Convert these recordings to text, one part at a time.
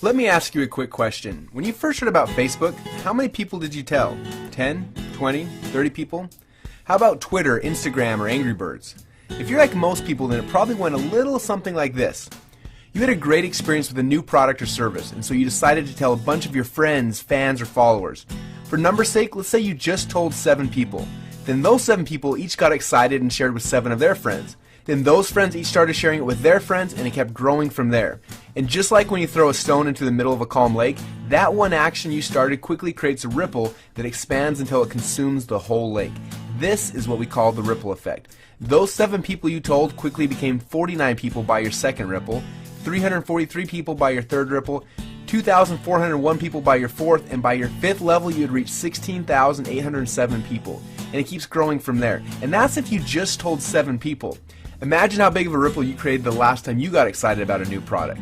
Let me ask you a quick question. When you first heard about Facebook, how many people did you tell? 10, 20, 30 people? How about Twitter, Instagram, or Angry Birds? If you're like most people, then it probably went a little something like this. You had a great experience with a new product or service, and so you decided to tell a bunch of your friends, fans, or followers. For numbers' sake, let's say you just told 7 people. Then those 7 people each got excited and shared with 7 of their friends. Then those friends each started sharing it with their friends, and it kept growing from there. And just like when you throw a stone into the middle of a calm lake, that one action you started quickly creates a ripple that expands until it consumes the whole lake. This is what we call the ripple effect. Those 7 people you told quickly became 49 people by your second ripple, 343 people by your third ripple, 2,401 people by your fourth, and by your 5th level you would reach 16,807 people. And it keeps growing from there. And that's if you just told 7 people. Imagine how big of a ripple you created the last time you got excited about a new product.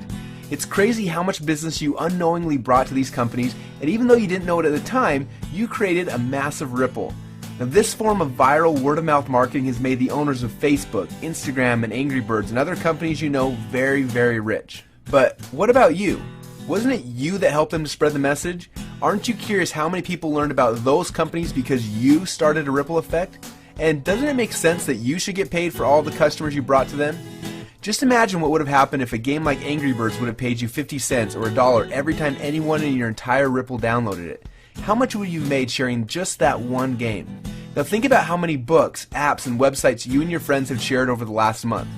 It's crazy how much business you unknowingly brought to these companies, and even though you didn't know it at the time, you created a massive ripple. Now, this form of viral word-of-mouth marketing has made the owners of Facebook, Instagram, and Angry Birds and other companies you know very, very rich. But what about you? Wasn't it you that helped them to spread the message? Aren't you curious how many people learned about those companies because you started a ripple effect? And doesn't it make sense that you should get paid for all the customers you brought to them? Just imagine what would have happened if a game like Angry Birds would have paid you 50 cents or $1 every time anyone in your entire Ripple downloaded it. How much would you have made sharing just that one game? Now think about how many books, apps, and websites you and your friends have shared over the last month.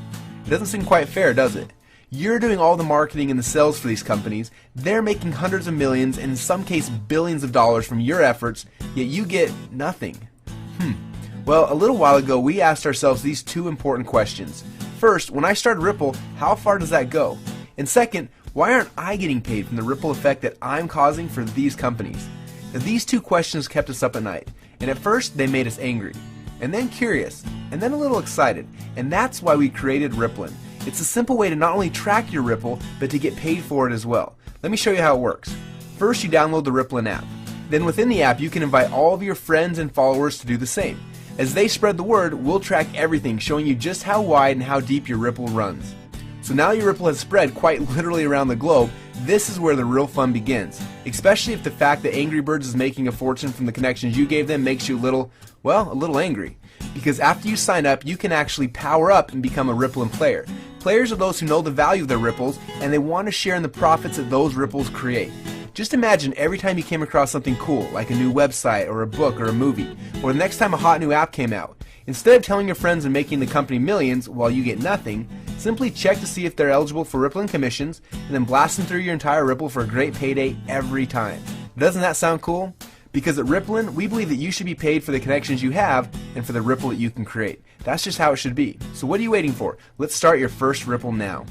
It doesn't seem quite fair, does it? You're doing all the marketing and the sales for these companies, they're making hundreds of millions and in some cases billions of dollars from your efforts, yet you get nothing. Well, a little while ago we asked ourselves these 2 important questions. First, when I started Ripple, how far does that go? And second, why aren't I getting paid from the ripple effect that I'm causing for these companies? Now, these 2 questions kept us up at night, and at first they made us angry, and then curious, and then a little excited, and that's why we created Ripplin. It's a simple way to not only track your Ripple, but to get paid for it as well. Let me show you how it works. First, you download the Ripplin app. Then within the app, you can invite all of your friends and followers to do the same. As they spread the word, we'll track everything, showing you just how wide and how deep your Ripple runs. So now your Ripple has spread quite literally around the globe. This is where the real fun begins, especially if the fact that Angry Birds is making a fortune from the connections you gave them makes you a little angry. Because after you sign up, you can actually power up and become a Ripplin player. Players are those who know the value of their ripples and they want to share in the profits that those ripples create. Just imagine every time you came across something cool, like a new website or a book or a movie, or the next time a hot new app came out. Instead of telling your friends and making the company millions while you get nothing, simply check to see if they're eligible for Ripplin commissions and then blast them through your entire Ripple for a great payday every time. Doesn't that sound cool? Because at Ripplin, we believe that you should be paid for the connections you have and for the Ripple that you can create. That's just how it should be. So what are you waiting for? Let's start your first Ripple now.